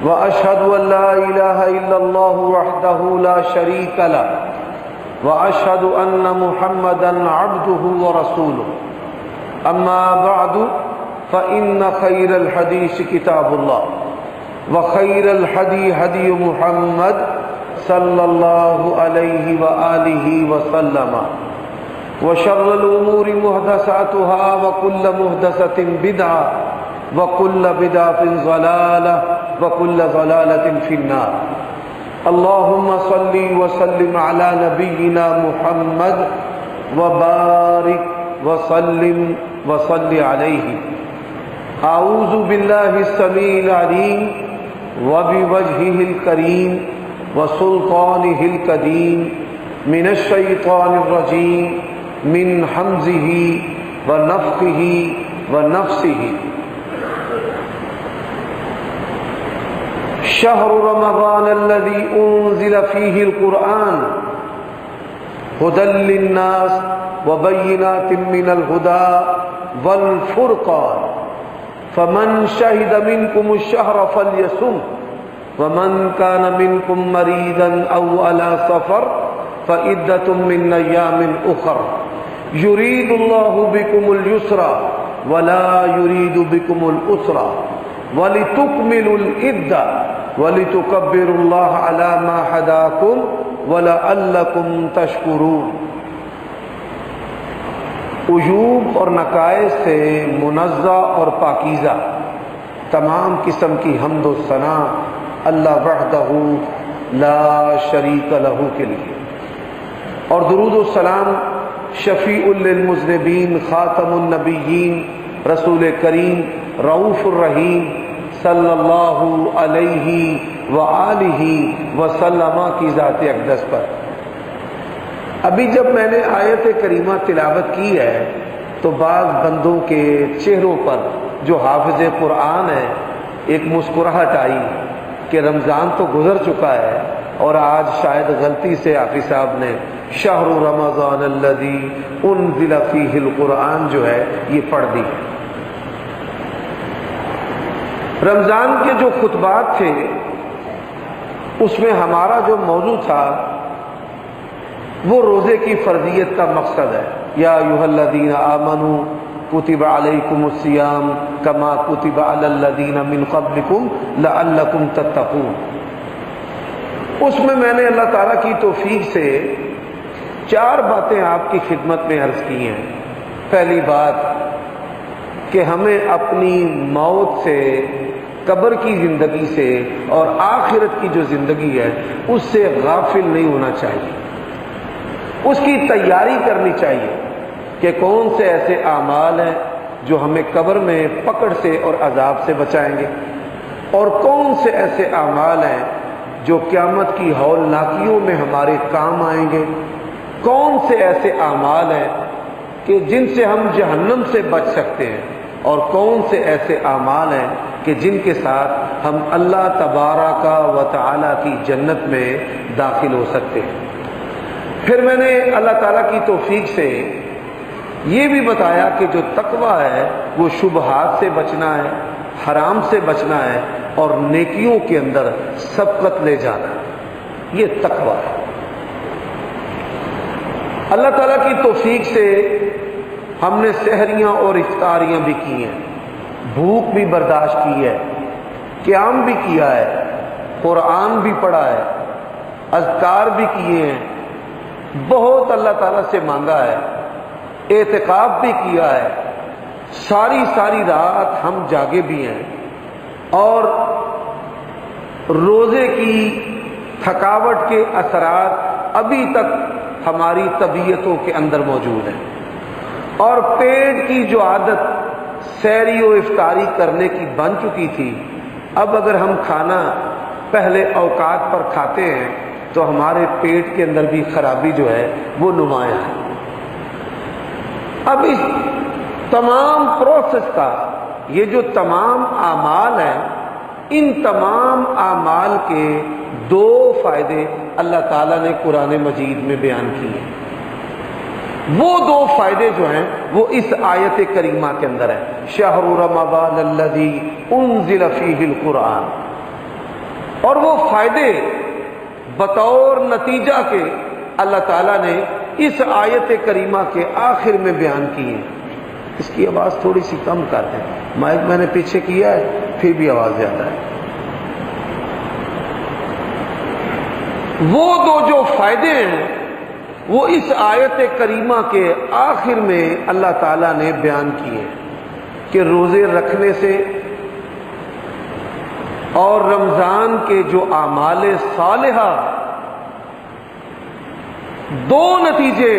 وأشهد أن لا إله إلا الله وحده لا شريك له وأشهد أن محمدا عبده ورسوله أما بعد فإن خير الحديث كتاب الله وخير الهدي هدي محمد صلى الله عليه وآله وسلم وشر الأمور محدثاتها وكل محدثة بدعة وكل بدعة ضلالة وكل ضلالة في النار اللهم صل وسلم على نبينا محمد وبارك وسلم وصل عليه أعوذ بالله السميع العليم وبوجهه الكريم وسلطانه القديم من الشيطان الرجيم من همزه ونفخه ونفسه شهر رمضان الذي أنزل فيه القرآن هدى للناس وبينات من الهدى والفرقان فمن شهد منكم الشهر فليصم ومن كان منكم مريضا أو على سفر فعدة من أيام أخر يريد الله بكم اليسر ولا يريد بكم العسر ولتكملوا العدة ولتكبروا الله على ما هداكم ولعلكم تشكرون. عیوب اور نقائص سے منزہ اور پاکیزہ تمام قسم کی حمد و ثنا اللہ وحدہ لا شریک لہ کے لیے، اور درود و سلام شفیع للمذنبین خاتم النبیین رسول کریم رؤوف الرحیم صلی اللہ علیہ وآلہ وسلم کی ذات اقدس پر. ابھی جب میں نے آیت کریمہ تلاوت کی ہے تو بعض بندوں کے چہروں پر جو حافظ قرآن ہے ایک مسکراہٹ آئی کہ رمضان تو گزر چکا ہے اور آج شاید غلطی سے حافظ صاحب نے شہر رمضان الذی انزل فیہ القرآن جو ہے یہ پڑھ دی. رمضان کے جو خطبات تھے اس میں ہمارا جو موضوع تھا وہ روزے کی فرضیت کا مقصد ہے. یا ایھا الذین آمنوا کتب علیکم الصیام کما کتب علی الذین من قبلکم لعلکم تتقون. اس میں نے اللہ تعالیٰ کی توفیق سے 4 باتیں آپ کی خدمت میں عرض کی ہیں. پہلی بات کہ ہمیں اپنی موت سے، قبر کی زندگی سے اور آخرت کی جو زندگی ہے اس سے غافل نہیں ہونا چاہیے، اس کی تیاری کرنی چاہیے کہ کون سے ایسے اعمال ہیں جو ہمیں قبر میں پکڑ سے اور عذاب سے بچائیں گے، اور کون سے ایسے اعمال ہیں جو قیامت کی ہولناکیوں میں ہمارے کام آئیں گے، کون سے ایسے اعمال ہیں کہ جن سے ہم جہنم سے بچ سکتے ہیں، اور کون سے ایسے اعمال ہیں کہ جن کے ساتھ ہم اللہ تبارک و تعالی کی جنت میں داخل ہو سکتے ہیں. پھر میں نے اللہ تعالیٰ کی توفیق سے یہ بھی بتایا کہ جو تقویٰ ہے وہ شبہات سے بچنا ہے، حرام سے بچنا ہے، اور نیکیوں کے اندر سبقت لے جانا ہے. یہ تقویٰ ہے. اللہ تعالیٰ کی توفیق سے ہم نے سحریاں اور افطاریاں بھی کی ہیں، بھوک بھی برداشت کی ہے، قیام بھی کیا ہے، قرآن بھی پڑھا ہے، اذکار بھی کیے ہیں، بہت اللہ تعالیٰ سے مانگا ہے، اعتکاف بھی کیا ہے، ساری رات ہم جاگے بھی ہیں، اور روزے کی تھکاوٹ کے اثرات ابھی تک ہماری طبیعتوں کے اندر موجود ہیں، اور پیٹ کی جو عادت سحری و افطاری کرنے کی بن چکی تھی، اب اگر ہم کھانا پہلے اوقات پر کھاتے ہیں تو ہمارے پیٹ کے اندر بھی خرابی جو ہے وہ نمایاں ہے. اب اس تمام پروسیس کا یہ جو تمام اعمال ہیں، ان تمام اعمال کے 2 فائدے اللہ تعالیٰ نے قرآن مجید میں بیان کیے ہیں. وہ 2 فائدے جو ہیں وہ اس آیت کریمہ کے اندر ہیں. شہر رمضان الذی انزل فیہ القرآن. اور وہ فائدے بطور نتیجہ کے اللہ تعالیٰ نے اس آیت کریمہ کے آخر میں بیان کیے ہیں۔ اس کی آواز تھوڑی سی کم کر دیں، مائک میں نے پیچھے کیا ہے پھر بھی آواز زیادہ ہے۔ وہ دو جو فائدے ہیں وہ اس آیت کریمہ کے آخر میں اللہ تعالیٰ نے بیان کیے کہ روزے رکھنے سے اور رمضان کے جو اعمال صالحہ، دو نتیجے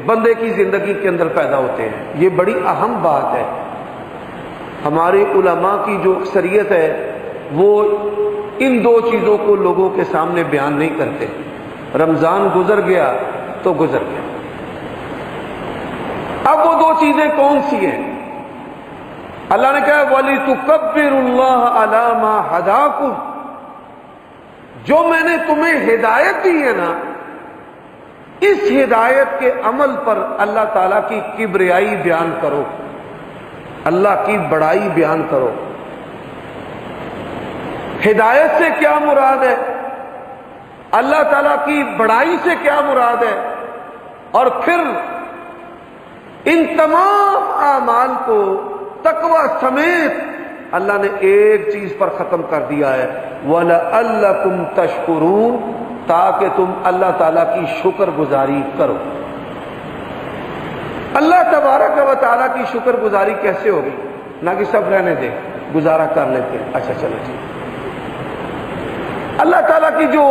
بندے کی زندگی کے اندر پیدا ہوتے ہیں۔ یہ بڑی اہم بات ہے۔ ہمارے علماء کی جو اکثریت ہے وہ ان دو چیزوں کو لوگوں کے سامنے بیان نہیں کرتے۔ رمضان گزر گیا تو گزر گیا۔ اب وہ دو چیزیں کون سی ہیں؟ اللہ نے کہا وَلِتُكَبِّرُوا اللَّهَ عَلَى مَا هَدَاكُمْ، جو میں نے تمہیں ہدایت دی ہے نا، اس ہدایت کے عمل پر اللہ تعالیٰ کی کبریائی بیان کرو، اللہ کی بڑائی بیان کرو۔ ہدایت سے کیا مراد ہے؟ اللہ تعالیٰ کی بڑائی سے کیا مراد ہے؟ اور پھر ان تمام اعمال کو تقوی سمیت اللہ نے ایک چیز پر ختم کر دیا ہے، وَلَعَلَّكُمْ تَشْكُرُونَ، تاکہ تم اللہ تعالیٰ کی شکر گزاری کرو۔ اللہ تبارک و تعالیٰ کی شکر گزاری کیسے ہوگی؟ نہ کہ سب رہنے دیں، گزارا کر لیتے ہیں، اچھا چلو ٹھیک۔ اللہ تعالیٰ کی جو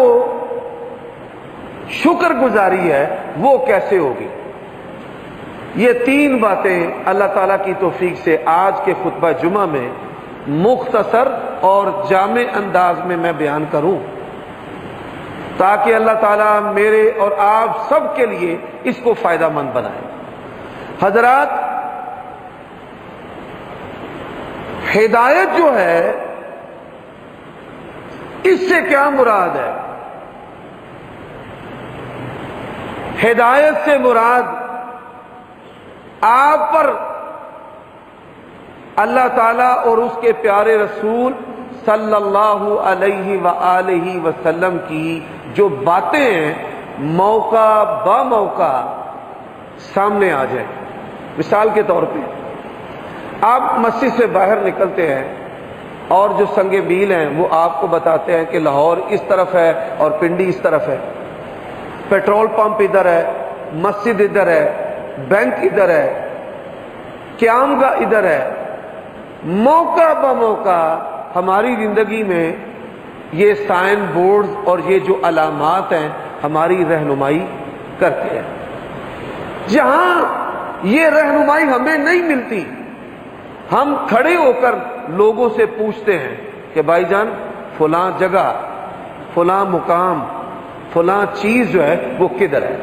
شکر گزاری ہے وہ کیسے ہوگی؟ یہ تین باتیں اللہ تعالیٰ کی توفیق سے آج کے خطبہ جمعہ میں مختصر اور جامع انداز میں بیان کروں، تاکہ اللہ تعالیٰ میرے اور آپ سب کے لیے اس کو فائدہ مند بنائے۔ حضرات، ہدایت جو ہے اس سے کیا مراد ہے؟ ہدایت سے مراد آپ پر اللہ تعالیٰ اور اس کے پیارے رسول صلی اللہ علیہ وآلہ وسلم کی جو باتیں ہیں موقع با موقع سامنے آ جائیں۔ مثال کے طور پہ آپ مسجد سے باہر نکلتے ہیں اور جو سنگ میل ہیں وہ آپ کو بتاتے ہیں کہ لاہور اس طرف ہے اور پنڈی اس طرف ہے، پیٹرول پمپ ادھر ہے، مسجد ادھر ہے، بینک ادھر ہے، قیام گاہ ادھر ہے۔ موقع با موقع ہماری زندگی میں یہ سائن بورڈ اور یہ جو علامات ہیں ہماری رہنمائی کرتے ہیں۔ جہاں یہ رہنمائی ہمیں نہیں ملتی، ہم کھڑے ہو کر لوگوں سے پوچھتے ہیں کہ بھائی جان فلاں جگہ، فلاں مقام، فلاں چیز جو ہے وہ کدھر ہے؟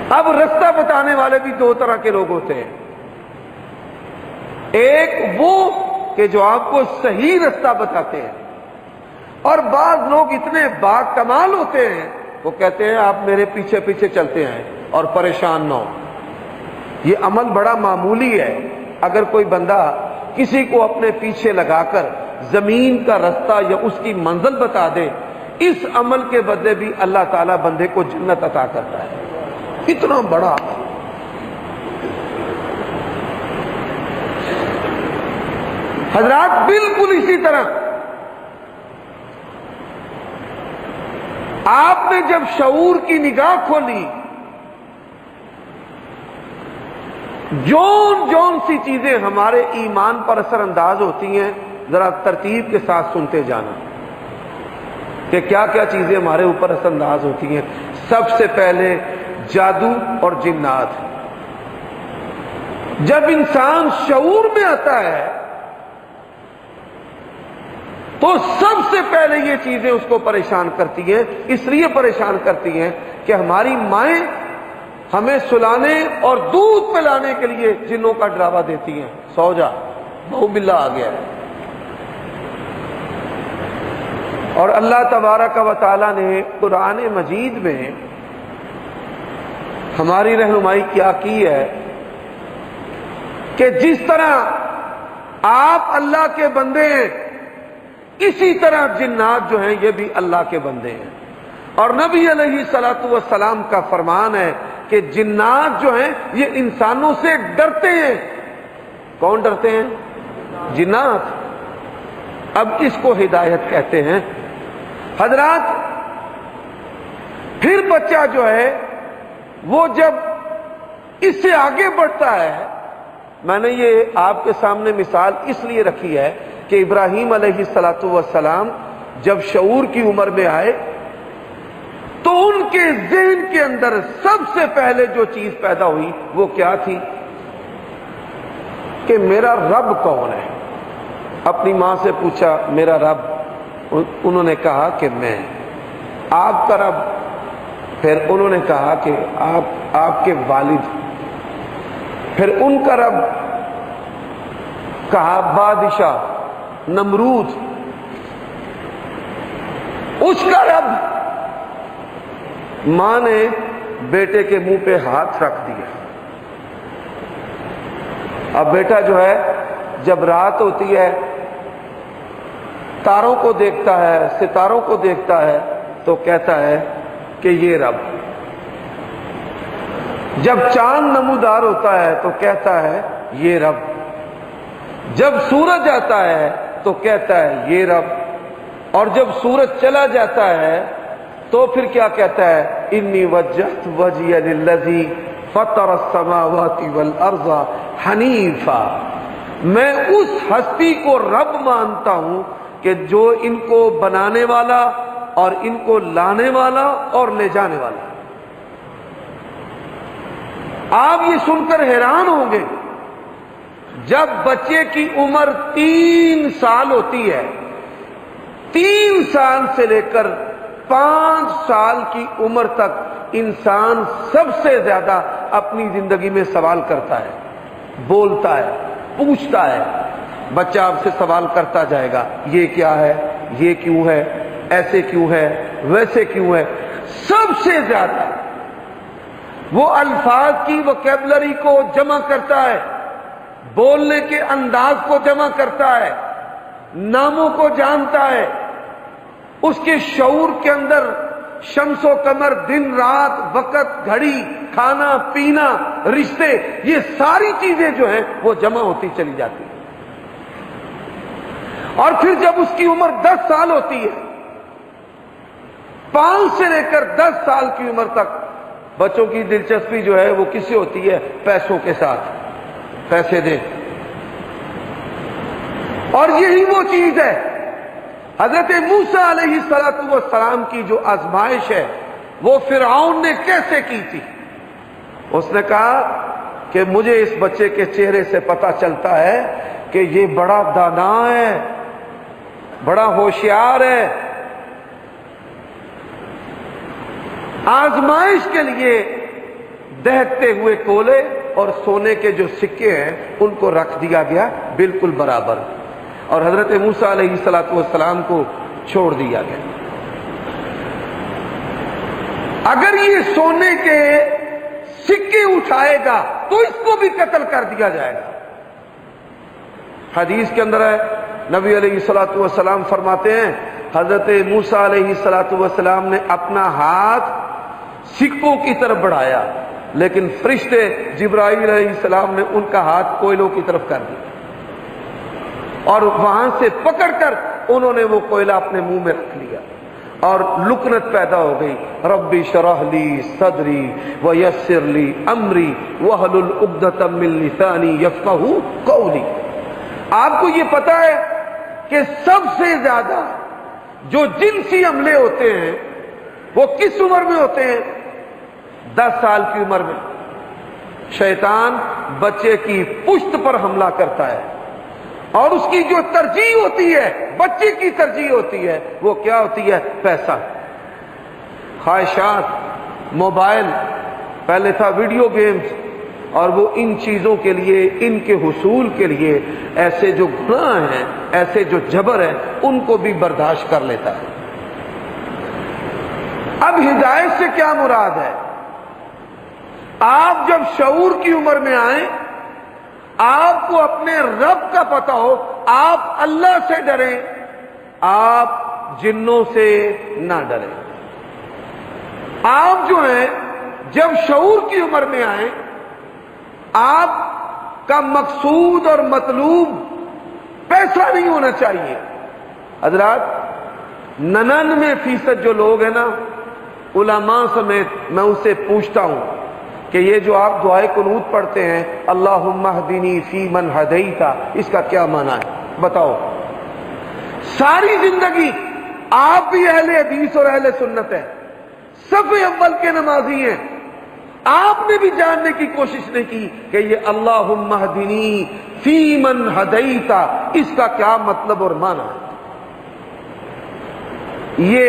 اب رستہ بتانے والے بھی دو طرح کے لوگ ہوتے ہیں، ایک وہ کہ جو آپ کو صحیح رستہ بتاتے ہیں، اور بعض لوگ اتنے باکمال ہوتے ہیں وہ کہتے ہیں آپ میرے پیچھے پیچھے چلتے ہیں اور پریشان نہ ہو۔ یہ عمل بڑا معمولی ہے۔ اگر کوئی بندہ کسی کو اپنے پیچھے لگا کر زمین کا رستہ یا اس کی منزل بتا دے، اس عمل کے بدلے بھی اللہ تعالیٰ بندے کو جنت عطا کرتا ہے۔ اتنا بڑا عمل۔ حضرات، بالکل اسی طرح آپ نے جب شعور کی نگاہ کھولی، جون جون سی چیزیں ہمارے ایمان پر اثر انداز ہوتی ہیں، ذرا ترتیب کے ساتھ سنتے جانا کہ کیا کیا چیزیں ہمارے اوپر اثر انداز ہوتی ہیں۔ سب سے پہلے جادو اور جنات۔ جب انسان شعور میں آتا ہے تو سب سے پہلے یہ چیزیں اس کو پریشان کرتی ہیں۔ اس لیے پریشان کرتی ہیں کہ ہماری مائیں ہمیں سلانے اور دودھ پلانے کے لیے جنوں کا ڈراوا دیتی ہیں، سو جا بہو بلا آ گیا ہے۔ اور اللہ تبارک و تعالی نے قرآن مجید میں ہماری رہنمائی کیا کی ہے کہ جس طرح آپ اللہ کے بندے ہیں، اسی طرح جنات جو ہیں یہ بھی اللہ کے بندے ہیں، اور نبی علیہ الصلوۃ والسلام کا فرمان ہے کہ جنات جو ہیں یہ انسانوں سے ڈرتے ہیں۔ کون ڈرتے ہیں؟ جنات۔ اب اس کو ہدایت کہتے ہیں۔ حضرات، پھر بچہ جو ہے وہ جب اس سے آگے بڑھتا ہے، میں نے یہ آپ کے سامنے مثال اس لیے رکھی ہے کہ ابراہیم علیہ الصلوۃ والسلام جب شعور کی عمر میں آئے تو ان کے ذہن کے اندر سب سے پہلے جو چیز پیدا ہوئی وہ کیا تھی کہ میرا رب کون ہے۔ اپنی ماں سے پوچھا میرا رب، انہوں نے کہا کہ میں۔ آپ کا رب؟ پھر انہوں نے کہا کہ آپ کے والد۔ پھر ان کا رب کہا بادشاہ نمرود۔ اس کا رب؟ ماں نے بیٹے کے منہ پہ ہاتھ رکھ دیا۔ اب بیٹا جو ہے جب رات ہوتی ہے تاروں کو دیکھتا ہے، ستاروں کو دیکھتا ہے تو کہتا ہے کہ یہ رب۔ جب چاند نمودار ہوتا ہے تو کہتا ہے یہ رب۔ جب سورج آتا ہے تو کہتا ہے یہ رب، اور جب سورج چلا جاتا ہے تو پھر کیا کہتا ہے؟ انی وجہت وجہی للذی فطر السماوات والارض حنیفا۔ میں اس ہستی کو رب مانتا ہوں کہ جو ان کو بنانے والا اور ان کو لانے والا اور لے جانے والا۔ آپ یہ سن کر حیران ہوں گے، جب بچے کی عمر 3 سال ہوتی ہے، 3 سال سے لے کر 5 سال کی عمر تک انسان سب سے زیادہ اپنی زندگی میں سوال کرتا ہے، بولتا ہے، پوچھتا ہے۔ بچہ آپ سے سوال کرتا جائے گا، یہ کیا ہے، یہ کیوں ہے، ایسے کیوں ہے، ویسے کیوں ہے۔ سب سے زیادہ وہ الفاظ کی وکیبلری کو جمع کرتا ہے، بولنے کے انداز کو جمع کرتا ہے، ناموں کو جانتا ہے۔ اس کے شعور کے اندر شمس و قمر، دن رات، وقت، گھڑی، کھانا پینا، رشتے، یہ ساری چیزیں جو ہیں وہ جمع ہوتی چلی جاتی ہیں۔ اور پھر جب اس کی عمر 10 سال ہوتی ہے، 5 سے لے کر 10 سال کی عمر تک بچوں کی دلچسپی جو ہے وہ کس سے ہوتی ہے؟ پیسوں کے ساتھ، پیسے دیں۔ اور یہی وہ چیز ہے حضرت موسیٰ علیہ السلام کی جو آزمائش ہے وہ فرعون نے کیسے کی تھی۔ اس نے کہا کہ مجھے اس بچے کے چہرے سے پتہ چلتا ہے کہ یہ بڑا دانا ہے، بڑا ہوشیار ہے۔ آزمائش کے لیے دہتے ہوئے کولے اور سونے کے جو سکے ہیں ان کو رکھ دیا گیا بالکل برابر، اور حضرت موسیٰ علیہ السلام کو چھوڑ دیا گیا۔ اگر یہ سونے کے سکے اٹھائے گا تو اس کو بھی قتل کر دیا جائے گا۔ حدیث کے اندر ہے، نبی علیہ السلام فرماتے ہیں حضرت موسیٰ علیہ السلام نے اپنا ہاتھ سکوں کی طرف بڑھایا، لیکن فرشتے جبرائیل علیہ السلام نے ان کا ہاتھ کوئلوں کی طرف کر دیا، اور وہاں سے پکڑ کر انہوں نے وہ کوئلہ اپنے منہ میں رکھ لیا، اور لکنت پیدا ہو گئی۔ ربی شرح لی صدری ویسر لی امری واحلل عقدۃ من لسانی یفقہوا قولی۔ آپ کو یہ پتا ہے کہ سب سے زیادہ جو جنسی حملے ہوتے ہیں وہ کس عمر میں ہوتے ہیں؟ 10 سال کی عمر میں۔ شیطان بچے کی پشت پر حملہ کرتا ہے، اور اس کی جو ترجیح ہوتی ہے، بچے کی ترجیح ہوتی ہے، وہ کیا ہوتی ہے؟ پیسہ، خواہشات، موبائل، پہلے تھا ویڈیو گیمز، اور وہ ان چیزوں کے لیے، ان کے حصول کے لیے ایسے جو گناہ ہیں، ایسے جو جبر ہیں، ان کو بھی برداشت کر لیتا ہے۔ اب ہدایت سے کیا مراد ہے؟ آپ جب شعور کی عمر میں آئیں، آپ کو اپنے رب کا پتہ ہو، آپ اللہ سے ڈریں، آپ جنوں سے نہ ڈریں. آپ جو ہیں جب شعور کی عمر میں آئیں، آپ کا مقصود اور مطلوب پیسہ نہیں ہونا چاہیے. حضرات 99% جو لوگ ہیں نا، علماء سمیت میں ان سے پوچھتا ہوں کہ یہ جو آپ دعائے قنوت پڑھتے ہیں اللہم اہدنی فی من ہدیت، اس کا کیا معنی ہے بتاؤ؟ ساری زندگی آپ بھی اہل حدیث اور اہل سنت ہیں، صف اول کے نمازی ہیں، آپ نے بھی جاننے کی کوشش نہیں کی کہ یہ اللہم اہدنی فی من ہدیت اس کا کیا مطلب اور معنی ہے. یہ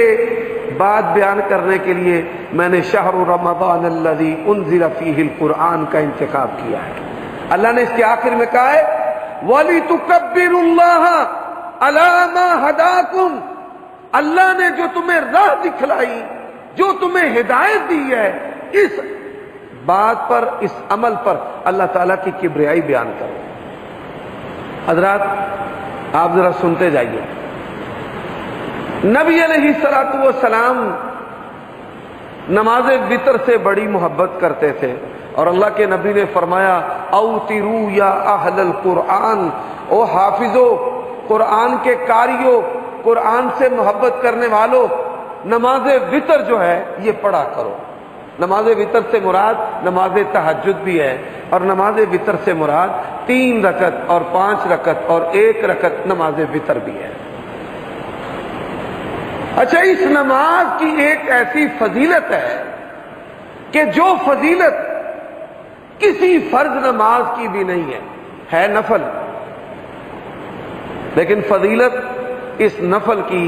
بات بیان کرنے کے لیے میں نے شہر رمضان الذی انزل فیہ القرآن کا انتخاب کیا ہے. اللہ نے اس کے آخر میں کہا ہے وَلِتُكَبِّرُوا اللَّهَ عَلَى مَا هَدَاكُمْ، اللہ نے جو تمہیں راہ دکھلائی، جو تمہیں ہدایت دی ہے، اس بات پر، اس عمل پر اللہ تعالیٰ کی کبریائی بیان کرو. حضرات آپ ذرا سنتے جائیے. نبی علیہ الصلوۃ والسلام نماز وتر سے بڑی محبت کرتے تھے، اور اللہ کے نبی نے فرمایا اوتروا یا اہل القرآن، او حافظو، قرآن کے قاریو، قرآن سے محبت کرنے والو، نماز وتر جو ہے یہ پڑھا کرو. نماز وتر سے مراد نماز تہجد بھی ہے، اور نماز وتر سے مراد 3 رکعت اور 5 رکعت اور 1 رکعت نماز وتر بھی ہے. اچھا، اس نماز کی ایک ایسی فضیلت ہے کہ جو فضیلت کسی فرض نماز کی بھی نہیں ہے نفل، لیکن فضیلت اس نفل کی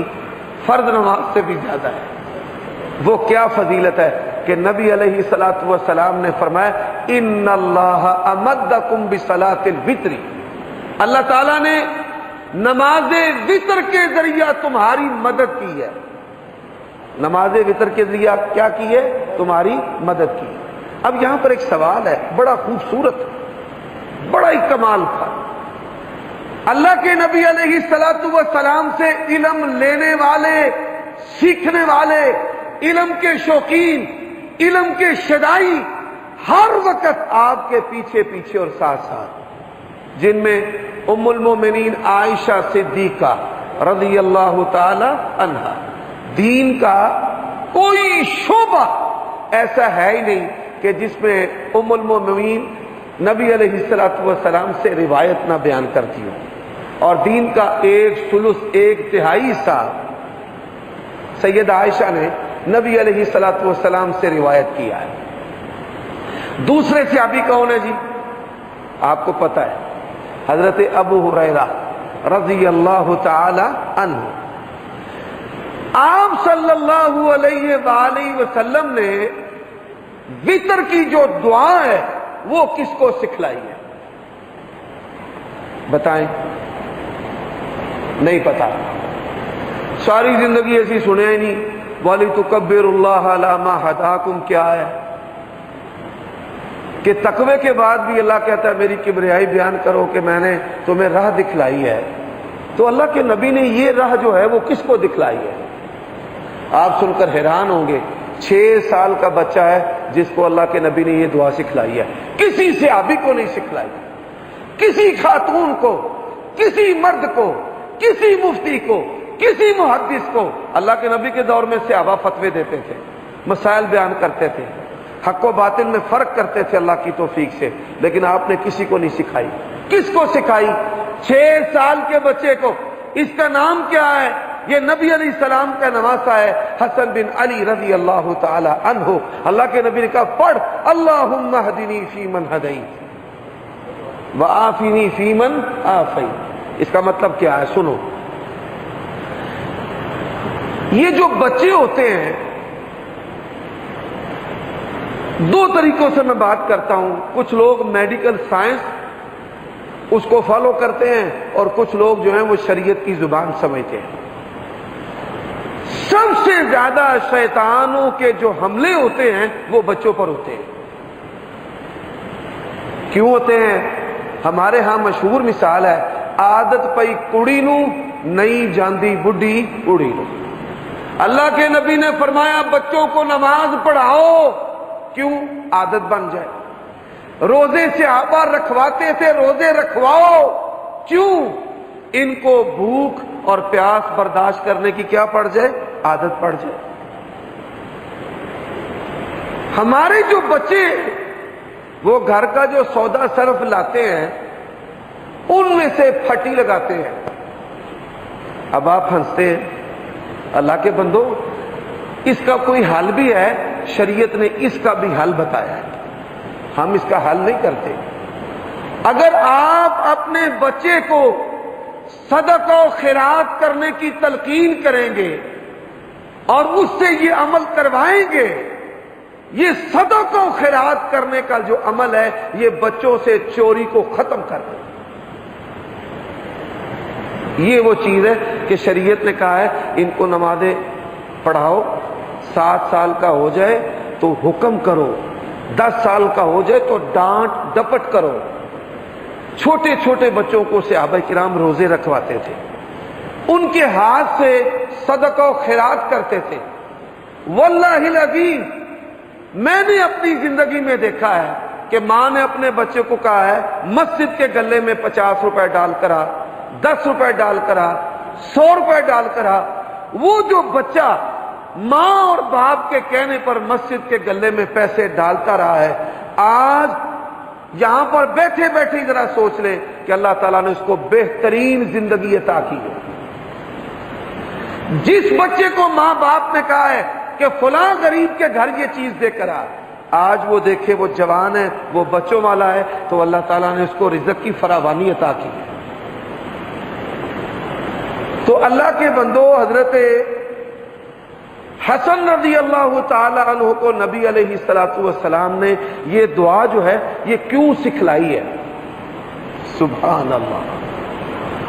فرض نماز سے بھی زیادہ ہے. وہ کیا فضیلت ہے کہ نبی علیہ الصلوۃ والسلام نے فرمایا ان اللہ امدکم بصلاۃ الوتر، اللہ تعالیٰ نے نماز وتر کے ذریعہ تمہاری مدد کی ہے. نماز وتر کے ذریعہ کیا کی ہے؟ تمہاری مدد کی. اب یہاں پر ایک سوال ہے بڑا خوبصورت، بڑا ہی کمال کا. اللہ کے نبی علیہ الصلوۃ والسلام سے علم لینے والے، سیکھنے والے، علم کے شوقین، علم کے شدائی ہر وقت آپ کے پیچھے پیچھے اور ساتھ ساتھ، جن میں ام المومنین عائشہ صدیقہ رضی اللہ تعالی عنہا. دین کا کوئی شعبہ ایسا ہے ہی نہیں کہ جس میں ام المومنین نبی علیہ الصلوۃ والسلام سے روایت نہ بیان کرتی ہو، اور دین کا 1/3 حصہ سید عائشہ نے نبی علیہ الصلوۃ والسلام سے روایت کیا ہے. دوسرے صحابی کون ہے جی؟ آپ کو پتہ ہے، حضرت ابو ہریرہ رضی اللہ تعالی عنہ. آپ صلی اللہ علیہ وآلہ وسلم نے وتر کی جو دعا ہے وہ کس کو سکھلائی ہے؟ بتائیں. نہیں پتا، ساری زندگی ایسی سنے ہی نہیں. وَلِتُكَبِّرُوا اللَّهَ عَلَى مَا هَدَاكُمْ کیا ہے کہ تقوی کے بعد بھی اللہ کہتا ہے میری کبریائی بیان کرو کہ میں نے تمہیں راہ دکھلائی ہے. تو اللہ کے نبی نے یہ راہ جو ہے وہ کس کو دکھلائی ہے؟ آپ سن کر حیران ہوں گے. 6 سال کا بچہ ہے جس کو اللہ کے نبی نے یہ دعا سکھلائی ہے. کسی صحابی کو نہیں سکھلائی، کسی خاتون کو، کسی مرد کو، کسی مفتی کو، کسی محدث کو. اللہ کے نبی کے دور میں صحابہ فتوے دیتے تھے، مسائل بیان کرتے تھے، حق و باطل میں فرق کرتے تھے اللہ کی توفیق سے، لیکن آپ نے کسی کو نہیں سکھائی. کس کو سکھائی؟ 6 سال کے بچے کو. اس کا نام کیا ہے؟ یہ نبی علیہ السلام کا نواسہ ہے، حسن بن علی رضی اللہ تعالی عنہ. اللہ کے نبی نے کہا پڑھ اللہم اہدنی فی من ہدیت وعافنی فی من عافیت. اس کا مطلب کیا ہے؟ سنو. یہ جو بچے ہوتے ہیں، 2 طریقوں سے میں بات کرتا ہوں. کچھ لوگ میڈیکل سائنس اس کو فالو کرتے ہیں، اور کچھ لوگ جو ہیں وہ شریعت کی زبان سمجھتے ہیں. سب سے زیادہ شیطانوں کے جو حملے ہوتے ہیں وہ بچوں پر ہوتے ہیں. کیوں ہوتے ہیں؟ ہمارے ہاں مشہور مثال ہے عادت پئی کڑی نو نئی جاندی بڈھی اڑی لو۔ اللہ کے نبی نے فرمایا بچوں کو نماز پڑھاؤ، کیوں؟ عادت بن جائے۔ روزے صحابہ رکھواتے تھے، روزے رکھواؤ، کیوں؟ ان کو بھوک اور پیاس برداشت کرنے کی کیا پڑ جائے؟ عادت پڑ جائے۔ ہمارے جو بچے وہ گھر کا جو سودا صرف لاتے ہیں ان میں سے پھٹی لگاتے ہیں۔ اب آپ ہنستے ہیں، اللہ کے بندو اس کا کوئی حل بھی ہے؟ شریعت نے اس کا بھی حل بتایا ہے، ہم اس کا حل نہیں کرتے۔ اگر آپ اپنے بچے کو صدقہ و خیرات کرنے کی تلقین کریں گے اور اس سے یہ عمل کروائیں گے، یہ صدقہ و خیرات کرنے کا جو عمل ہے یہ بچوں سے چوری کو ختم کر دے۔ یہ وہ چیز ہے کہ شریعت نے کہا ہے ان کو نمازیں پڑھاؤ، 7 سال کا ہو جائے تو حکم کرو، 10 سال کا ہو جائے تو ڈانٹ ڈپٹ کرو۔ چھوٹے چھوٹے بچوں کو صحابہ کرام روزے رکھواتے تھے، ان کے ہاتھ سے صدقہ و خیرات کرتے تھے۔ واللہ العظیم میں نے اپنی زندگی میں دیکھا ہے کہ ماں نے اپنے بچے کو کہا ہے مسجد کے گلے میں 50 روپے ڈال کر آ، 10 روپے ڈال کر آ، 100 روپے ڈال کر آ۔ وہ جو بچہ ماں اور باپ کے کہنے پر مسجد کے گلے میں پیسے ڈالتا رہا ہے، آج یہاں پر بیٹھے بیٹھے ذرا سوچ لے کہ اللہ تعالیٰ نے اس کو بہترین زندگی عطا کی ہے۔ جس بچے کو ماں باپ نے کہا ہے کہ فلاں غریب کے گھر یہ چیز دے کر آ، آج وہ دیکھے وہ جوان ہے، وہ بچوں والا ہے، تو اللہ تعالیٰ نے اس کو رزق کی فراوانی عطا کی ہے۔ تو اللہ کے بندو، حضرت حسن رضی اللہ تعالی عنہ کو نبی علیہ الصلوۃ والسلام نے یہ دعا جو ہے یہ کیوں سکھلائی ہے؟ سبحان اللہ،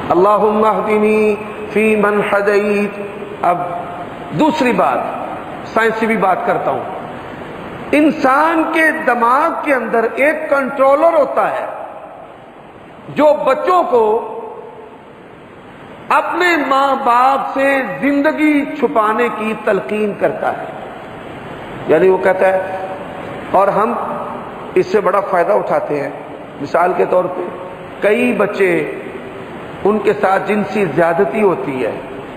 اللہم اہدنی فی من ہدیت۔ اب دوسری بات، سائنسی بھی بات کرتا ہوں، انسان کے دماغ کے اندر ایک کنٹرولر ہوتا ہے جو بچوں کو اپنے ماں باپ سے زندگی چھپانے کی تلقین کرتا ہے۔ یعنی وہ کہتا ہے، اور ہم اس سے بڑا فائدہ اٹھاتے ہیں۔ مثال کے طور پہ کئی بچے ان کے ساتھ جنسی زیادتی ہوتی ہے،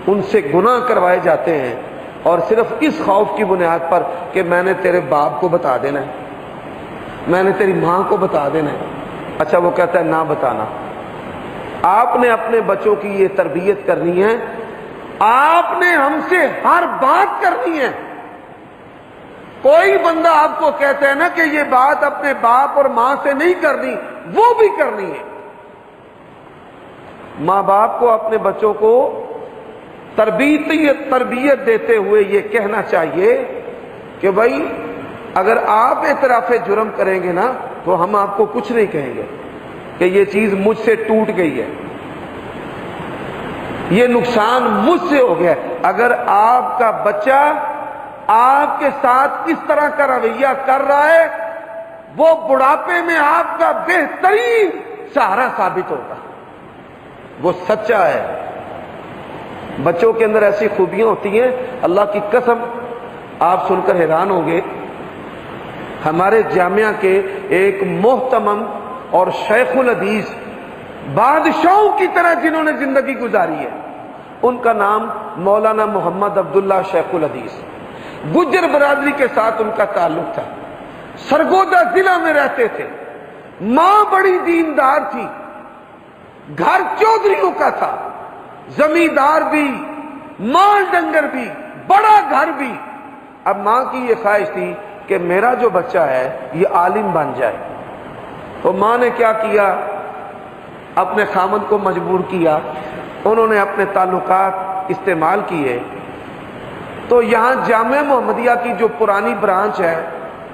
ان سے گناہ کروائے جاتے ہیں، اور صرف اس خوف کی بنیاد پر کہ میں نے تیرے باپ کو بتا دینا ہے، میں نے تیری ماں کو بتا دینا ہے۔ اچھا وہ کہتا ہے نہ بتانا۔ آپ نے اپنے بچوں کی یہ تربیت کرنی ہے، آپ نے ہم سے ہر بات کرنی ہے۔ کوئی بندہ آپ کو کہتا ہے نا کہ یہ بات اپنے باپ اور ماں سے نہیں کرنی، وہ بھی کرنی ہے۔ ماں باپ کو اپنے بچوں کو تربیت دیتے ہوئے یہ کہنا چاہیے کہ بھائی اگر آپ اعتراف جرم کریں گے نا تو ہم آپ کو کچھ نہیں کہیں گے کہ یہ چیز مجھ سے ٹوٹ گئی ہے، یہ نقصان مجھ سے ہو گیا۔ اگر آپ کا بچہ آپ کے ساتھ اس طرح کا رویہ کر رہا ہے، وہ بڑھاپے میں آپ کا بہترین سہارا ثابت ہوگا، وہ سچا ہے۔ بچوں کے اندر ایسی خوبیاں ہوتی ہیں، اللہ کی قسم آپ سن کر حیران ہوں گے۔ ہمارے جامعہ کے ایک محترم اور شیخ الحدیث بادشاہوں کی طرح جنہوں نے زندگی گزاری ہے، ان کا نام مولانا محمد عبداللہ شیخ الحدیث، گجر برادری کے ساتھ ان کا تعلق تھا، سرگودا ضلع میں رہتے تھے۔ ماں بڑی دیندار تھی، گھر چودھریوں کا تھا، زمیندار بھی، مال ڈنگر بھی، بڑا گھر بھی۔ اب ماں کی یہ خواہش تھی کہ میرا جو بچہ ہے یہ عالم بن جائے، تو ماں نے کیا کیا، اپنے خامند کو مجبور کیا، انہوں نے اپنے تعلقات استعمال کیے، تو یہاں جامعہ محمدیہ کی جو پرانی برانچ ہے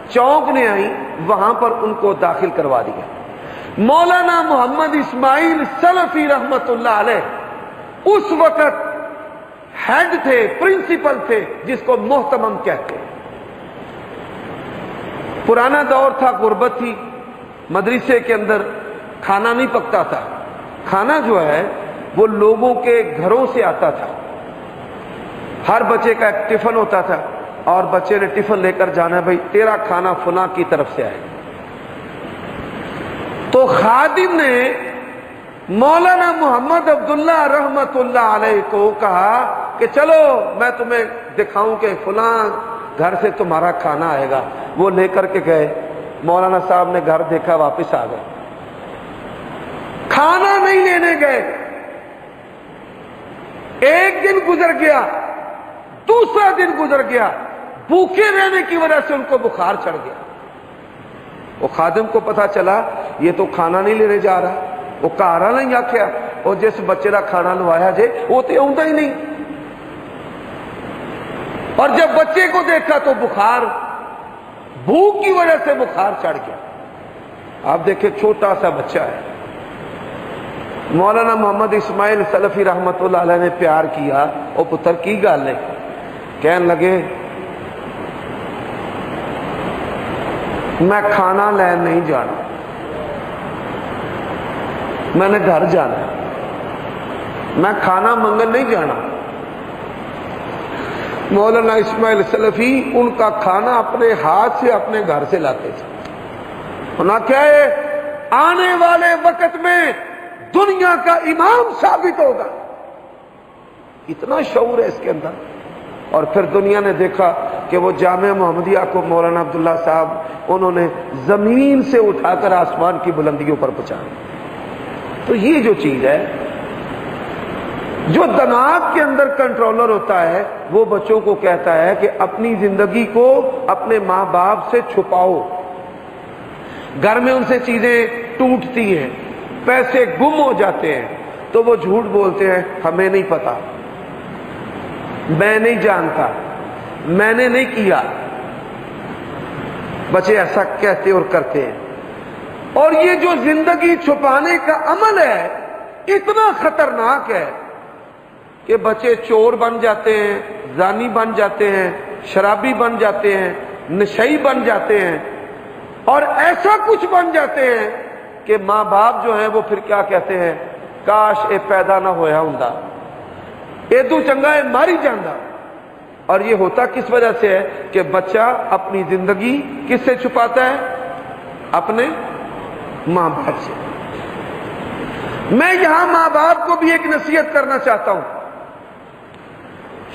چونک نے آئی، وہاں پر ان کو داخل کروا دیا۔ مولانا محمد اسماعیل سلفی رحمت اللہ علیہ اس وقت ہیڈ تھے، پرنسپل تھے، جس کو محتمم کہتے ہیں۔ پرانا دور تھا، غربت تھی، مدرسے کے اندر کھانا نہیں پکتا تھا۔ کھانا جو ہے وہ لوگوں کے گھروں سے آتا تھا. ہر بچے کا ایک ٹفن ہوتا تھا اور بچے نے ٹفن لے کر جانا ہے، بھائی تیرا کھانا فلاں کی طرف سے آئے. تو خادم نے مولانا محمد عبداللہ رحمت اللہ علیہ کو کہا کہ چلو میں تمہیں دکھاؤں کہ فلاں گھر سے تمہارا کھانا آئے گا. وہ لے کر کے گئے. مولانا صاحب نے گھر دیکھا، واپس آ گئے. کھانا نہیں لینے گئے. ایک دن گزر گیا، دوسرا دن گزر گیا، بھوکے رہنے کی وجہ سے ان کو بخار چڑھ گیا. وہ خادم کو پتا چلا یہ تو کھانا نہیں لینے جا رہا. وہ کارا نہیں آخیا اور جس بچے کا کھانا لوایا جے وہ تو آتا ہی نہیں. اور جب بچے کو دیکھا تو بخار، بھوک کی وجہ سے بخار چڑھ گیا. آپ دیکھیں چھوٹا سا بچہ ہے. مولانا محمد اسماعیل سلفی رحمت اللہ علیہ نے پیار کیا، او پتر کی گل ہے؟ کہنے لگے میں کھانا لین نہیں جانا، میں نے گھر جانا، میں کھانا منگن نہیں جانا. مولانا اسماعیل سلفی ان کا کھانا اپنے ہاتھ سے اپنے گھر سے لاتے تھے. انہوں نے کیا ہے آنے والے وقت میں دنیا کا امام ثابت ہوگا. اتنا شعور ہے اس کے اندر. اور پھر دنیا نے دیکھا کہ وہ جامعہ محمدیہ کو مولانا عبداللہ صاحب انہوں نے زمین سے اٹھا کر آسمان کی بلندیوں پر پہنچایا. تو یہ جو چیز ہے، جو دماغ کے اندر کنٹرولر ہوتا ہے وہ بچوں کو کہتا ہے کہ اپنی زندگی کو اپنے ماں باپ سے چھپاؤ. گھر میں ان سے چیزیں ٹوٹتی ہیں، پیسے گم ہو جاتے ہیں تو وہ جھوٹ بولتے ہیں ہمیں نہیں پتا، میں نہیں جانتا، میں نے نہیں کیا. بچے ایسا کہتے اور کرتے ہیں. اور یہ جو زندگی چھپانے کا عمل ہے اتنا خطرناک ہے کہ بچے چور بن جاتے ہیں، زانی بن جاتے ہیں، شرابی بن جاتے ہیں، نشئی بن جاتے ہیں، اور ایسا کچھ بن جاتے ہیں کہ ماں باپ جو ہیں وہ پھر کیا کہتے ہیں، کاش اے پیدا نہ ہویا ہوندا، ایدو چنگا ہے ماری جاندا. اور یہ ہوتا کس وجہ سے ہے کہ بچہ اپنی زندگی کس سے چھپاتا ہے؟ اپنے ماں باپ سے. میں یہاں ماں باپ کو بھی ایک نصیحت کرنا چاہتا ہوں،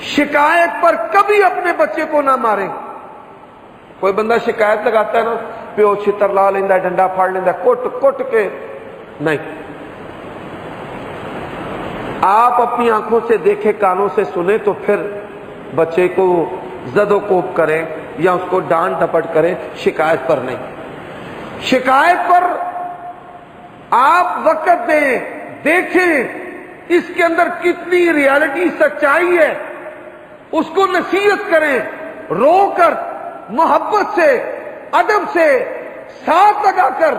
شکایت پر کبھی اپنے بچے کو نہ ماریں. کوئی بندہ شکایت لگاتا ہے نا، پیو چھتر لا لینا، ڈنڈا پھاڑ لینا، کٹ کٹ کے نہیں. آپ اپنی آنکھوں سے دیکھیں، کانوں سے سنیں تو پھر بچے کو زد و کوب کریں یا اس کو ڈانٹ ڈپٹ کریں، شکایت پر نہیں. شکایت پر آپ وقت دیں، دیکھیں اس کے اندر کتنی ریالٹی سچائی ہے، اس کو نصیحت کریں، رو کر، محبت سے، ادب سے، ساتھ لگا کر.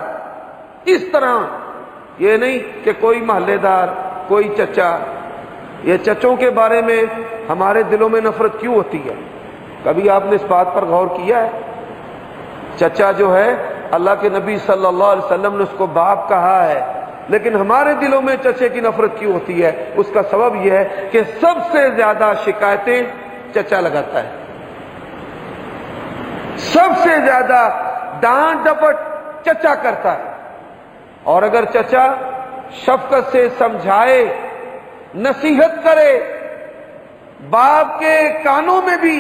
اس طرح یہ نہیں کہ کوئی محلے دار، کوئی چچا. یہ چچوں کے بارے میں ہمارے دلوں میں نفرت کیوں ہوتی ہے؟ کبھی آپ نے اس بات پر غور کیا ہے؟ چچا جو ہے اللہ کے نبی صلی اللہ علیہ وسلم نے اس کو باپ کہا ہے، لیکن ہمارے دلوں میں چچے کی نفرت کیوں ہوتی ہے؟ اس کا سبب یہ ہے کہ سب سے زیادہ شکایتیں چچا لگاتا ہے، سب سے زیادہ ڈانٹ ڈپٹ چچا کرتا ہے. اور اگر چچا شفقت سے سمجھائے، نصیحت کرے، باپ کے کانوں میں بھی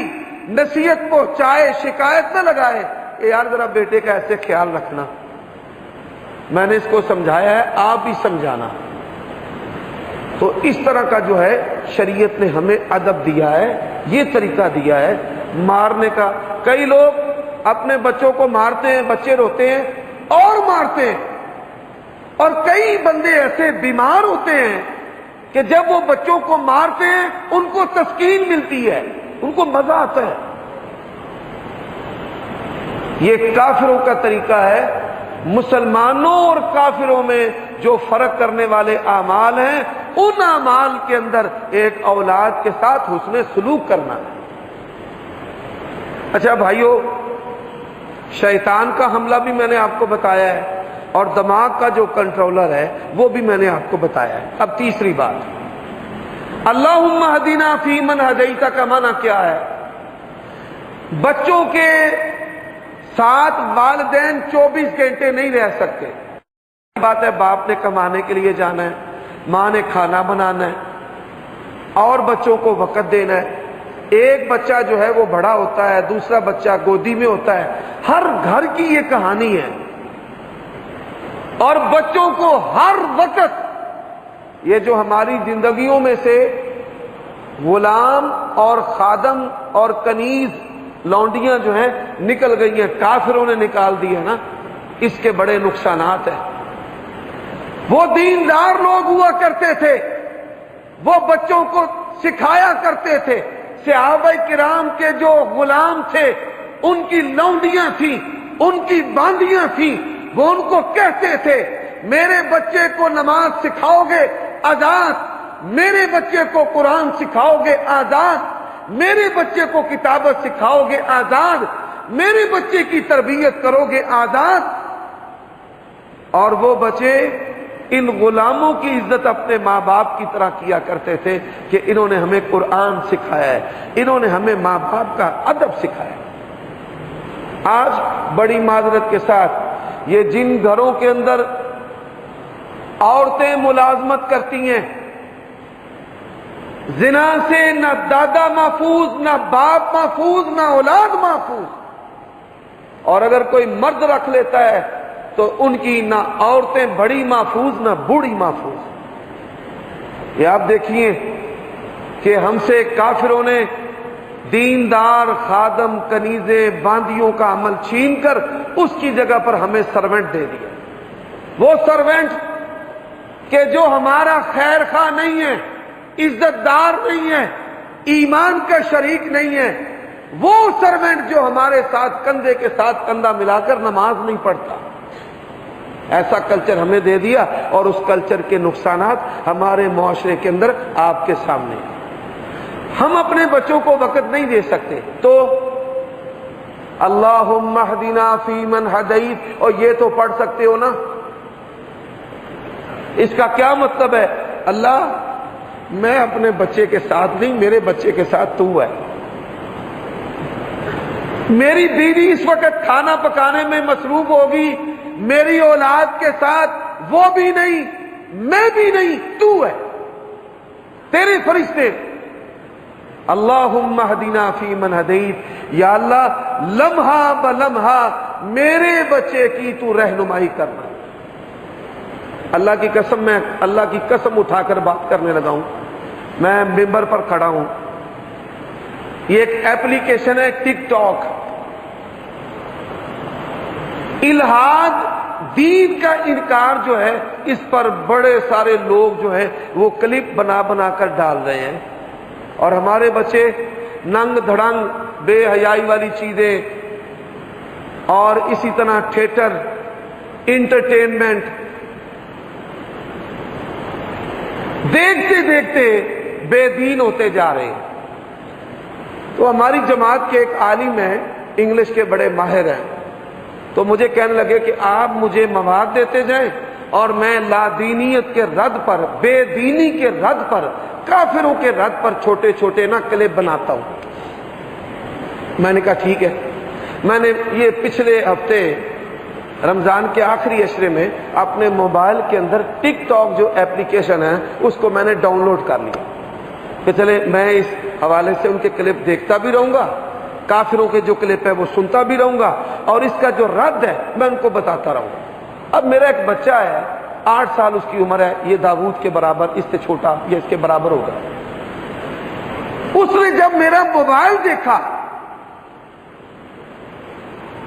نصیحت پہنچائے، شکایت نہ لگائے کہ یار ذرا بیٹے کا ایسے خیال رکھنا، میں نے اس کو سمجھایا ہے، آپ بھی سمجھانا. تو اس طرح کا جو ہے شریعت نے ہمیں ادب دیا ہے، یہ طریقہ دیا ہے مارنے کا. کئی لوگ اپنے بچوں کو مارتے ہیں، بچے روتے ہیں اور مارتے ہیں. اور کئی بندے ایسے بیمار ہوتے ہیں کہ جب وہ بچوں کو مارتے ہیں ان کو تسکین ملتی ہے، ان کو مزہ آتا ہے. یہ کافروں کا طریقہ ہے. مسلمانوں اور کافروں میں جو فرق کرنے والے اعمال ہیں ان اعمال کے اندر ایک اولاد کے ساتھ حسن سلوک کرنا ہے. اچھا بھائیو، شیطان کا حملہ بھی میں نے آپ کو بتایا ہے اور دماغ کا جو کنٹرولر ہے وہ بھی میں نے آپ کو بتایا ہے۔ اب تیسری بات، اللہم اہدنا فیمن ہدیت کا معنی کیا ہے؟ بچوں کے ساتھ والدین 24 گھنٹے نہیں رہ سکتے۔ بات ہے، باپ نے کمانے کے لیے جانا ہے، ماں نے کھانا بنانا ہے اور بچوں کو وقت دینا ہے۔ ایک بچہ جو ہے وہ بڑا ہوتا ہے، دوسرا بچہ گودی میں ہوتا ہے۔ ہر گھر کی یہ کہانی ہے، اور بچوں کو ہر وقت یہ جو ہماری زندگیوں میں سے غلام اور خادم اور کنیز لونڈیاں جو ہیں نکل گئی ہیں، کافروں نے نکال دی ہے نا، اس کے بڑے نقصانات ہیں۔ وہ دیندار لوگ ہوا کرتے تھے، وہ بچوں کو سکھایا کرتے تھے۔ صحابہ کرام کے جو غلام تھے، ان کی لونڈیاں تھیں، ان کی باندیاں تھیں، وہ ان کو کہتے تھے میرے بچے کو نماز سکھاؤ گے آزاد، میرے بچے کو قرآن سکھاؤ گے آزاد، میرے بچے کو کتابت سکھاؤ گے آزاد، میرے بچے کی تربیت کرو گے آزاد۔ اور وہ بچے ان غلاموں کی عزت اپنے ماں باپ کی طرح کیا کرتے تھے کہ انہوں نے ہمیں قرآن سکھایا ہے، انہوں نے ہمیں ماں باپ کا ادب سکھایا ہے۔ آج بڑی معذرت کے ساتھ یہ جن گھروں کے اندر عورتیں ملازمت کرتی ہیں، زنا سے نہ دادا محفوظ، نہ باپ محفوظ، نہ اولاد محفوظ، اور اگر کوئی مرد رکھ لیتا ہے تو ان کی نہ عورتیں بڑی محفوظ نہ بوڑھی محفوظ۔ یہ آپ دیکھیے کہ ہم سے کافروں نے دیندار خادم کنیزیں باندیوں کا عمل چھین کر اس کی جگہ پر ہمیں سرونٹ دے دیا۔ وہ سرونٹ کہ جو ہمارا خیر خواہ نہیں ہے، عزت دار نہیں ہے، ایمان کا شریک نہیں ہے، وہ سرونٹ جو ہمارے ساتھ کندھے کے ساتھ کندھا ملا کر نماز نہیں پڑھتا۔ ایسا کلچر ہمیں دے دیا، اور اس کلچر کے نقصانات ہمارے معاشرے کے اندر آپ کے سامنے ہیں۔ ہم اپنے بچوں کو وقت نہیں دے سکتے، تو اللہم اہدنا فیمن ہدیت، اور یہ تو پڑھ سکتے ہو نا، اس کا کیا مطلب ہے؟ اللہ میں اپنے بچے کے ساتھ نہیں، میرے بچے کے ساتھ تو ہے۔ میری بیوی اس وقت کھانا پکانے میں مصروف ہوگی، میری اولاد کے ساتھ وہ بھی نہیں، میں بھی نہیں، تو ہے، تیرے فرشتے۔ اللہم اہدنا فیمن ہدیت، یا اللہ لمحہ بلمحہ میرے بچے کی تو رہنمائی کرنا۔ اللہ کی قسم، میں اللہ کی قسم اٹھا کر بات کرنے لگا ہوں، میں ممبر پر کھڑا ہوں، یہ ایک ایپلیکیشن ہے ٹک ٹاک، الہاد دین کا انکار جو ہے اس پر بڑے سارے لوگ جو ہے وہ کلپ بنا بنا کر ڈال رہے ہیں، اور ہمارے بچے ننگ دھڑنگ بے حیائی والی چیزیں اور اسی طرح تھیٹر انٹرٹینمنٹ دیکھتے دیکھتے بے دین ہوتے جا رہے ہیں۔ تو ہماری جماعت کے ایک عالم ہیں، انگلش کے بڑے ماہر ہیں، تو مجھے کہنے لگے کہ آپ مجھے مواد دیتے جائیں اور میں لادینیت کے رد پر، بے دینی کے رد پر، کافروں کے رد پر چھوٹے چھوٹے نا کلپ بناتا ہوں۔ میں نے کہا ٹھیک ہے۔ میں نے یہ پچھلے ہفتے رمضان کے آخری عشرے میں اپنے موبائل کے اندر ٹک ٹاک جو ایپلیکیشن ہے اس کو میں نے ڈاؤن لوڈ کر لیا کہ چلے میں اس حوالے سے ان کے کلپ دیکھتا بھی رہوں گا، کافروں کے جو کلپ ہے وہ سنتا بھی رہوں گا، اور اس کا جو رد ہے میں ان کو بتاتا رہوں گا۔ اب میرا ایک بچہ ہے، 8 سال اس کی عمر ہے، یہ داؤد کے برابر، اس سے چھوٹا یا اس کے برابر ہوگا۔ اس نے جب میرا موبائل دیکھا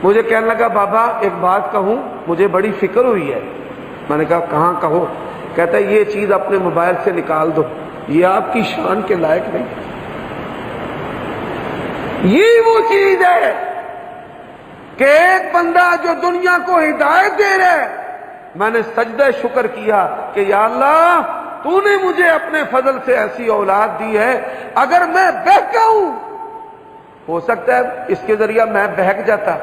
مجھے کہنے لگا بابا ایک بات کہوں، مجھے بڑی فکر ہوئی ہے۔ میں نے کہا کہاں کہو؟ کہتا ہے یہ چیز اپنے موبائل سے نکال دو، یہ آپ کی شان کے لائق نہیں۔ یہ وہ چیز ہے کہ ایک بندہ جو دنیا کو ہدایت دے رہا ہے، میں نے سجدہ شکر کیا کہ یا اللہ تو نے مجھے اپنے فضل سے ایسی اولاد دی ہے، اگر میں بہکا ہوں ہو سکتا ہے اس کے ذریعہ میں بہک جاتا،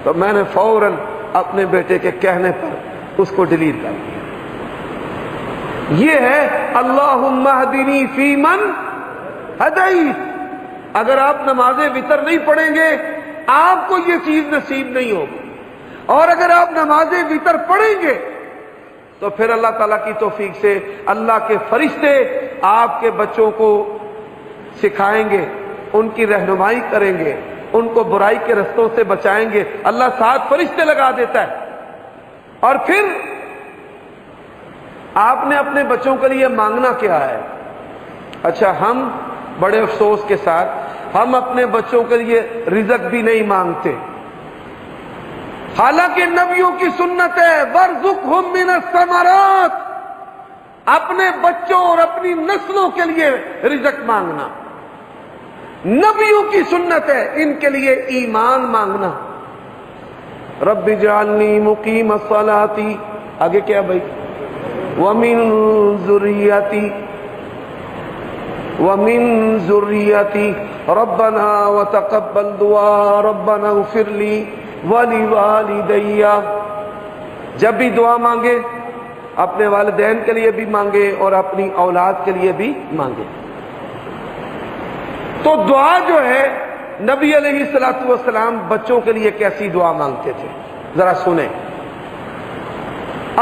تو میں نے فوراً اپنے بیٹے کے کہنے پر اس کو ڈیلیٹ کر دیا۔ یہ ہے اللہم اہدنی فیمن ہدیت۔ اگر آپ نماز وتر نہیں پڑھیں گے آپ کو یہ چیز نصیب نہیں ہوگی، اور اگر آپ نماز وتر پڑھیں گے تو پھر اللہ تعالیٰ کی توفیق سے اللہ کے فرشتے آپ کے بچوں کو سکھائیں گے، ان کی رہنمائی کریں گے، ان کو برائی کے رستوں سے بچائیں گے۔ اللہ 7 فرشتے لگا دیتا ہے، اور پھر آپ نے اپنے بچوں کے لیے مانگنا کیا ہے؟ اچھا، ہم بڑے افسوس کے ساتھ ہم اپنے بچوں کے لیے رزق بھی نہیں مانگتے، حالانکہ نبیوں کی سنت ہے وَارْزُقْهُم مِّنَ الثَّمَرَاتِ، اپنے بچوں اور اپنی نسلوں کے لیے رزق مانگنا نبیوں کی سنت ہے، ان کے لیے ایمان مانگنا۔ رب اجعلنی مقیم الصلاۃ، آگے کیا بھائی؟ وَمِن ذُرِّيَّتِي رَبَّنَا وَتَقَبَّلْ دُعَاء رَبَّنَا اغْفِرْ لِي وَلِوَالِدَيَّ۔ جب بھی دعا مانگے اپنے والدین کے لیے بھی مانگے اور اپنی اولاد کے لیے بھی مانگے۔ تو دعا جو ہے نبی علیہ الصلوۃ والسلام بچوں کے لیے کیسی دعا مانگتے تھے ذرا سنیں۔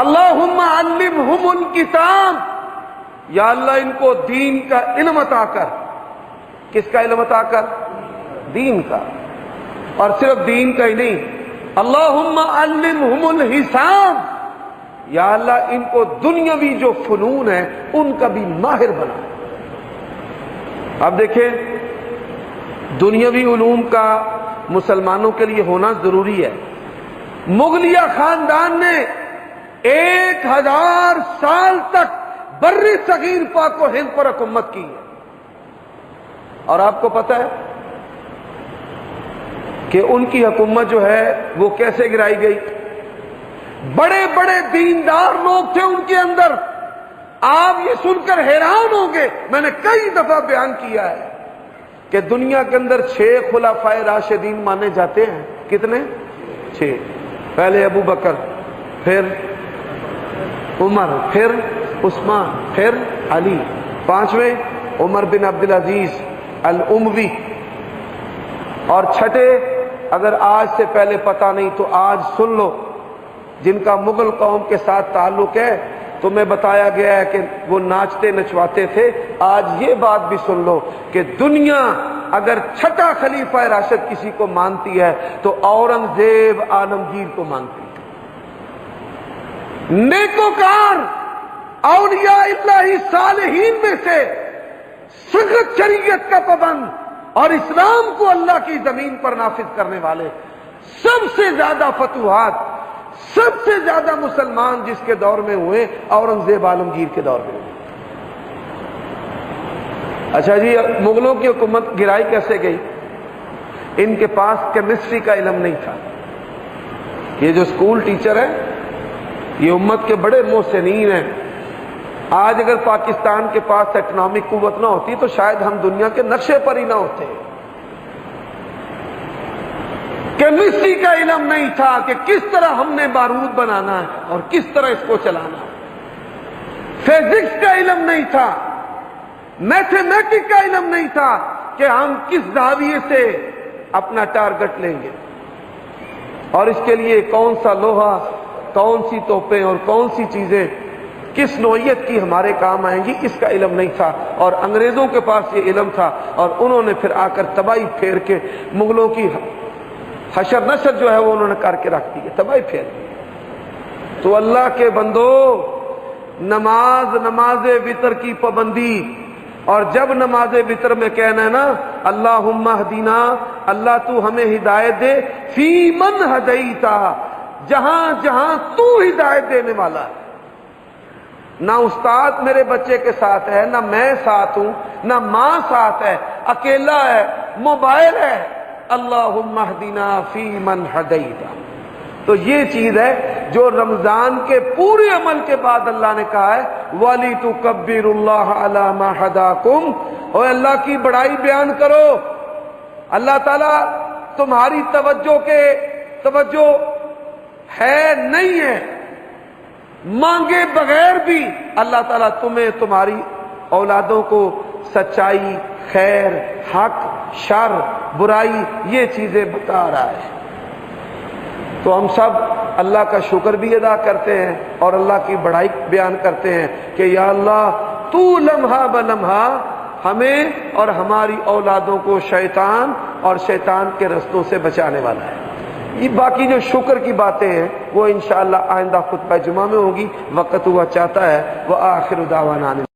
اللہم علمہم الکتاب، یا اللہ ان کو دین کا علم عطا کر۔ کس کا علم عطا کر؟ دین کا، اور صرف دین کا ہی نہیں، اللہم علمہم الحساب، یا اللہ ان کو دنیاوی جو فنون ہے ان کا بھی ماہر بنا۔ اب دیکھیں دنیاوی علوم کا مسلمانوں کے لیے ہونا ضروری ہے۔ مغلیہ خاندان نے 1000 سال تک بر صغیر پاک و ہند پر حکومت کی ہے، اور آپ کو پتہ ہے کہ ان کی حکومت جو ہے وہ کیسے گرائی گئی؟ بڑے بڑے دیندار لوگ تھے ان کے اندر، آپ یہ سن کر حیران ہوں گے، میں نے کئی دفعہ بیان کیا ہے کہ دنیا کے اندر 6 خلفائے راشدین مانے جاتے ہیں۔ کتنے؟ 6۔ پہلے ابو بکر، پھر عمر، پھر عثمان، پھر علی، 5ویں عمر بن عبدالعزیز الاموی، اور 6 اگر آج سے پہلے پتہ نہیں تو آج سن لو، جن کا مغل قوم کے ساتھ تعلق ہے، تمہیں بتایا گیا ہے کہ وہ ناچتے نچواتے تھے۔ آج یہ بات بھی سن لو کہ دنیا اگر 6 خلیفہ راشد کسی کو مانتی ہے تو اورنگزیب عالمگیر کو مانتی ہے۔ نیکوکار اولیاء اللہ صالحین میں سے سخت شریعت کا پابند اور اسلام کو اللہ کی زمین پر نافذ کرنے والے، سب سے زیادہ فتوحات، سب سے زیادہ مسلمان جس کے دور میں ہوئے اورنگزیب عالمگیر کے دور میں ہوئے۔ اچھا جی، مغلوں کی حکومت گرائی کیسے گئی؟ ان کے پاس کیمسٹری کا علم نہیں تھا۔ یہ جو اسکول ٹیچر ہیں یہ امت کے بڑے محسنین ہیں۔ آج اگر پاکستان کے پاس اکنامک قوت نہ ہوتی تو شاید ہم دنیا کے نقشے پر ہی نہ ہوتے۔ کیمسٹری کا علم نہیں تھا کہ کس طرح ہم نے بارود بنانا ہے اور کس طرح اس کو چلانا ہے۔ فزکس کا علم نہیں تھا، میتھمیٹکس کا علم نہیں تھا کہ ہم کس زاویے سے اپنا ٹارگٹ لیں گے، اور اس کے لیے کون سا لوہا، کون سی توپیں اور کون سی چیزیں کس نوعیت کی ہمارے کام آئیں گی، اس کا علم نہیں تھا۔ اور انگریزوں کے پاس یہ علم تھا، اور انہوں نے پھر آ کر تباہی پھیر کے مغلوں کی حشر نشر جو ہے وہ انہوں نے کر کے رکھ دی ہے، تباہی پھیر دی۔ تو اللہ کے بندو، نماز وتر کی پابندی، اور جب نماز وتر میں کہنا ہے نا اللہم اہدنا، اللہ تو ہمیں ہدایت دے، فی من ہدیتا، جہاں جہاں تو ہدایت دینے والا ہے۔ نہ استاد میرے بچے کے ساتھ ہے، نہ میں ساتھ ہوں، نہ ماں ساتھ ہے، اکیلا ہے، موبائل ہے، اللہم اہدنا فی من ہدیتا۔ تو یہ چیز ہے جو رمضان کے پورے عمل کے بعد اللہ نے کہا ہے وَلِتُكَبِّرُوا اللَّهَ عَلَى مَا هَدَاكُمْ، اور اللہ کی بڑائی بیان کرو۔ اللہ تعالیٰ تمہاری توجہ ہے نہیں ہے، مانگے بغیر بھی اللہ تعالیٰ تمہیں تمہاری اولادوں کو سچائی، خیر، حق، شر، برائی یہ چیزیں بتا رہا ہے۔ تو ہم سب اللہ کا شکر بھی ادا کرتے ہیں اور اللہ کی بڑائی بیان کرتے ہیں کہ یا اللہ تو لمحہ بلمحہ ہمیں اور ہماری اولادوں کو شیطان اور شیطان کے رستوں سے بچانے والا ہے۔ یہ باقی جو شکر کی باتیں ہیں وہ انشاءاللہ آئندہ خطبہ جمعہ میں ہوگی، وقت ہوا چاہتا ہے۔ وآخر دعوانا